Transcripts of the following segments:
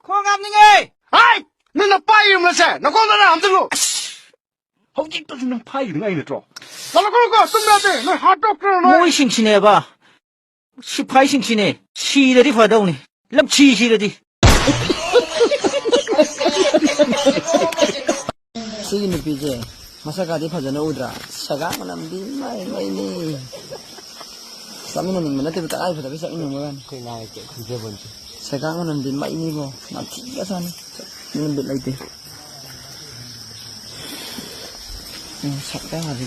콩감닝이! 아이! 너나 빠이름을세! 너 거기다 안 들어! hꯧ직도 좀 파이는 아이 너. 나라 그러고 뜸나대. 너 핫도그를 너. 뭐이 싱싱해봐. 시파이 싱싱해. 시들이 받아오네. 람 치시들이. Sige nupije, masakati phajana udra, saga manam di mai ni. Samina ning mana tiba takai phata bisa inu kan. Koi nai ke khuje bonche. Saga manam di mai ni bo, na tiga san. Ni bit lai te. Sakta ha ji.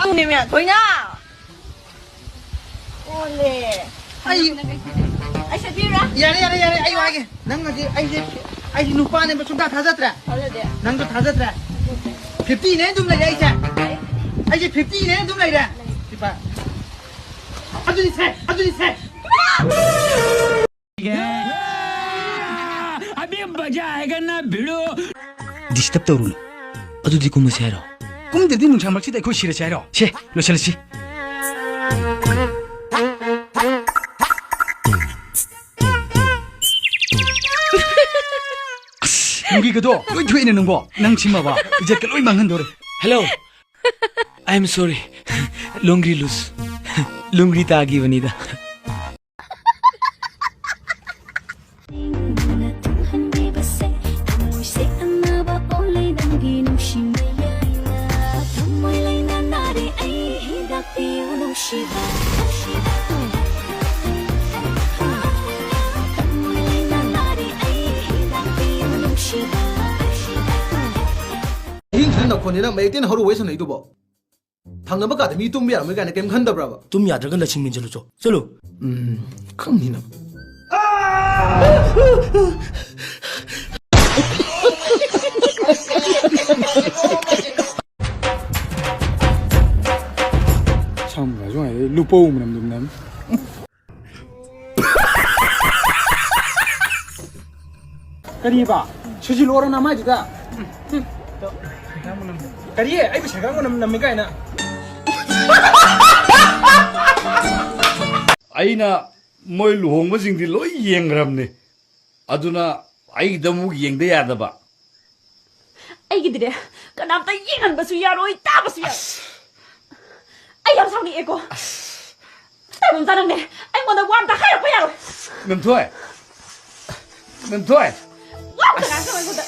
형님이야 보이냐? 오네. Ai, 아이씨 비라. yare, ai wage. Nang ngadi ai nupa ne ba sumta thajatra. 잘려대. Nang to thajatra. 50 ne dum lai ai cha. Ai je 50 ne dum lai da. Tipa. Aduni se. अभी मजा आएगा ना भिड़ो 디스터브 떠오르네. 어두디 꿈을 해라. 꿈들이 뭉창막치다 그 싫어 차이로 시 로샬시 여기 그도 왜 뒤에는 거 낭치마 봐 이제 그 로이 망한 노래 Hello. I'm sorry. 롱리 루스. 롱리 따기 원이다. 잉크는 넣고니나 매일때는 하루 왜 서는 이도 방금 아까 미 뚱비야 뭐 가는 게임 간다 브라바 좀 야들건 나 친민절로 줘. 솔로. 큰니나 참 나중에 루포 오면 놈남 그리봐 수지 로라 남아지다 그리에 아이고 제가 거 남미가 있나 아이나 뭘 루홍버징디 로이 이행그랍네. 아두나 아이다무 이행돼 야다바. 아이기들이 그남자 이행한 것수 야로이 따버수 야. 아이 영상이 이거. 따본 자는네. 아이 뭐나 완다 하려고 야로. 넌토에. 완다 가서 이거다.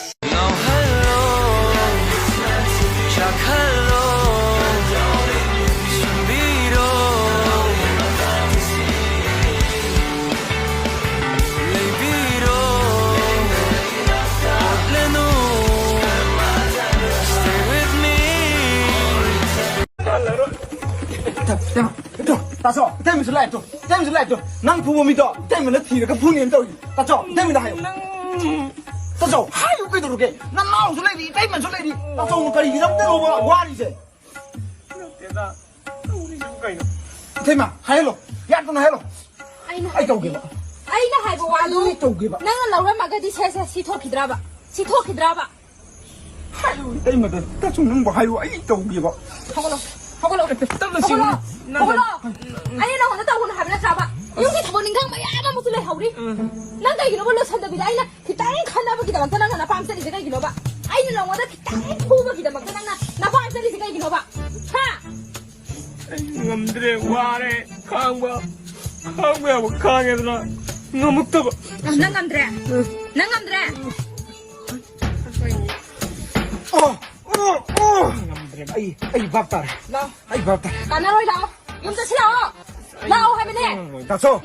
따서 때문에 라이 또 낭 부모미 또 때문에 티가 분이 또 따서 때문에 하요 따서 하요 그도록에 난 나오 소리리 때문에 소리리 따서 뭐 거리 이런 데로 와 이제 대다 우리 집 가이노 대마 하이로 야도 하이로 아이 또 게봐 아이나 하이고 와도 또 게봐 나는 라우라 마가디 세세 시토키드라바 하요 때문에 따서 뭐 하요 아이 또 게봐 허걸로 아니 나 오늘 따오는 하면 잡아 여기 타보는 강 마야마 무슨 하우리 난다 이거 벌러 선답이다 아이나 기타에 칸나버기다 막다나 나 밤새리 제가 이거 봐 아이는 나와다 기타에 토버기다 막다나 나 밤새리 제가 이거 봐 하! 놈들의 와래 강구야 뭐 강해들아 너무 뜨거 난감들아 ai babtar 까나로이 나오 용자 싫어 나오 하면 해 따서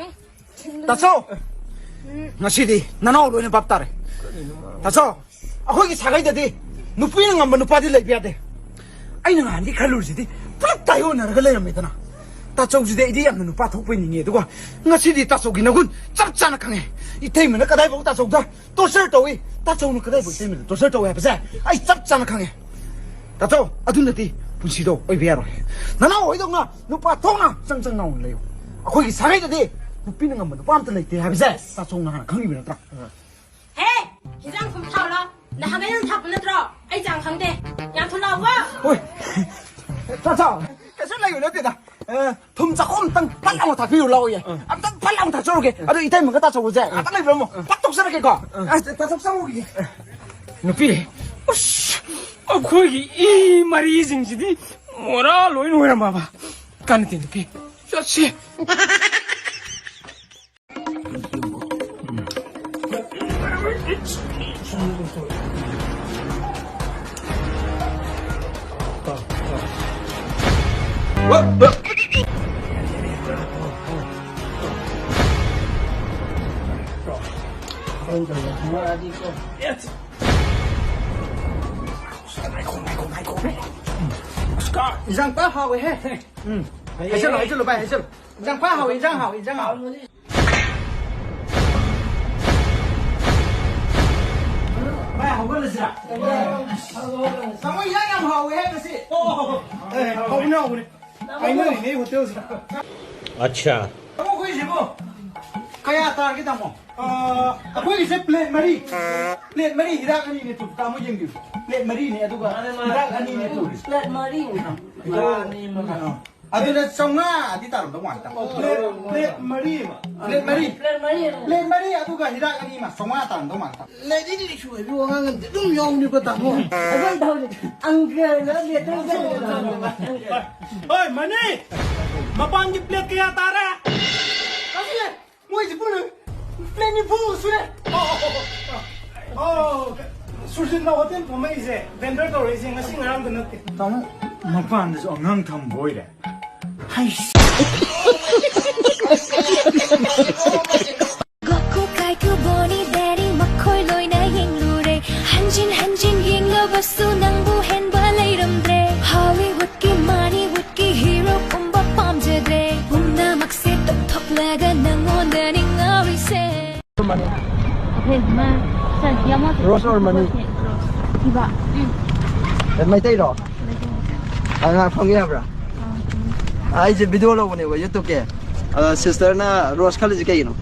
나시디 나나오 로이는 밥따래 따서 거기 사가이다디 누뿌이는 한번 누빠디 레비아데 아이는 안디 칼로르지디 뿌락다요 나라가 레랍니다나 따서우지데 이디 양는 누빠 톡보이닝이 두고 나시디 따서기나군 짭짜나 강해 이 테이면은 까다이 보고 따서우다 또 설도이 따서우는 까다이 보고 테이면은 또 설도이 해보세 아이 짭짜나 강해 따서 아둔나디 분시도 어이비야로 나나 어이동나 누빠 통나 짱짱 나올래요 거기 사가이다디 누삐는 한번 누빠 암튼 레이티 해보세 따서우는 하나 강림이라 따 해 기장 좀 타올라 나 하나는 다 불러들어 아이 장 강대 양 돌아와 ôi sao sao cái sách này của nó tiền à thùng chắc ôm tăng bắt lòng thả phiêu lâu vậy tăng bắt lòng thả trâu kì ở đây ít mình cái ta trâu rẻ tăng này rồi mà bắt tục sao cái cỏ ta sắp xong rồi nó phi 거기 이 말이 생지디 뭐라 로이 노이라 마봐 까는 데 피 셔치 Giang phá hào ấy hết hãy chân rồi hãy chân Giang phá hào ấy Giang hào Mày hào cái gì à? Sao mới Giang làm hào ấy hết cái gì? Không nhau này anh nói này hột tiêu gì? अच्छा Không có gì không? Cái ta cái tao aku ini plate mari hirak ani ni tu kamu yang gitu plate mari ni aduga hirak ani ni tu plate mari ni adu na songa di taruh dong mantap plate mari aduga hirak ani mah songa taruh dong mantap lady ni cuy lu orang dum yong ni bertamu abang tahu ni angker lah dia tu oi mani mapan di plate kaya tara kasih mau isi plate ni pun sudah 술신 나왔던 봄에 이제 밴더가 레이싱 하신 사람 듣는데 너무 막판에서 엉망탐 보이래 하이씨 Gokku kai ku boni dari makhoi loi na yeng lure hanjin yeng lo basu nang bu hen ba lei ram dre Hollywood ki Mollywood ki hero umba pam je dre umna makse tok tok laga nang on da ning ngari se Rose or money 이봐 mấy tay rồi ngạc phong nghe bra ai je video lo bone youtube ke sister na rose khali je kai no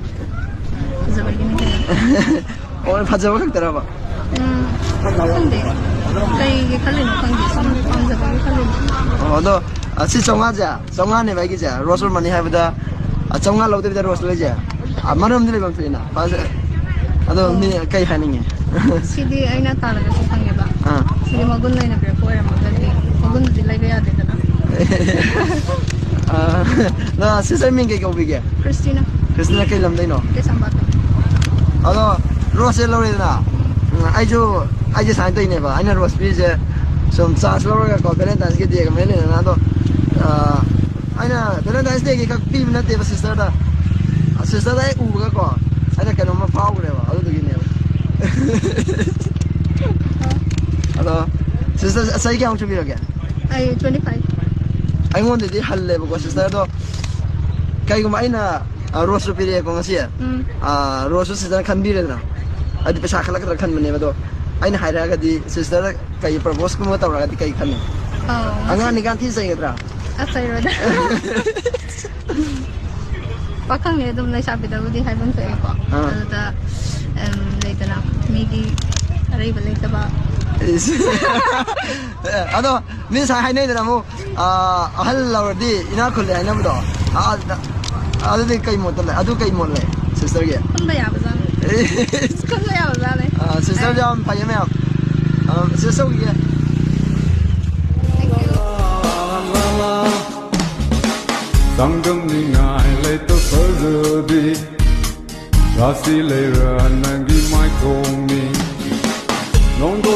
और फजवा का तरह बा 근데 이게 칼리는 관계 상자가 칼리는 너 아치 정하자 정하네 말기자 로스를 많이 해보다 정하 로드 비다 로스 레자 아마는 들이 밤틀이나 맞아 아도 니 kai 하는 게 시디 아이나 따라가 상해 봐 시디 먹은 나이나 그래 보여 먹을게 먹은 데 라이브야 되잖아 나 시설민 게 오비게 크리스티나 크리스티나 kai lamdai no 대상받아 아도 로스 로레나 아이저 사이도 있네 봐 아이나 로스 비제 좀 찬스 로가 거 밸런타인스 게 되게 매네 나도 아이나 밸런타인스 데게 각 비면 돼 시스터다 시스터다 우가 거 아이나 cái nó mà phao 그래 봐 아도 되겠네 아도 시스터 사이게 한 좀 이렇게 아이 25 아이몬데 할래 보고 시스터도 kayak maina rosu piri ko ngasi rosu sister kan birena adi pesa khala khala kan mane bado aina haira ga di sister kai propose ko mo tawra ga di kai kan anga ni kan thi sai ngadra 아싸이로다 박항에 좀 내 샵이다 우리 할번 돼 거. 그러다 레이더나 미기 레이버 레이더 봐. ado min sa hai nei na mo ahal lawdi ina khole ai nam do adu kai mo tale adu kai mo le sister ge 혼자 야보자. 혼자 야보자네. sister jam pa yeme sister ge Sangam ningai le to sazadi Rasi le ra nangi mai kong ni Nong do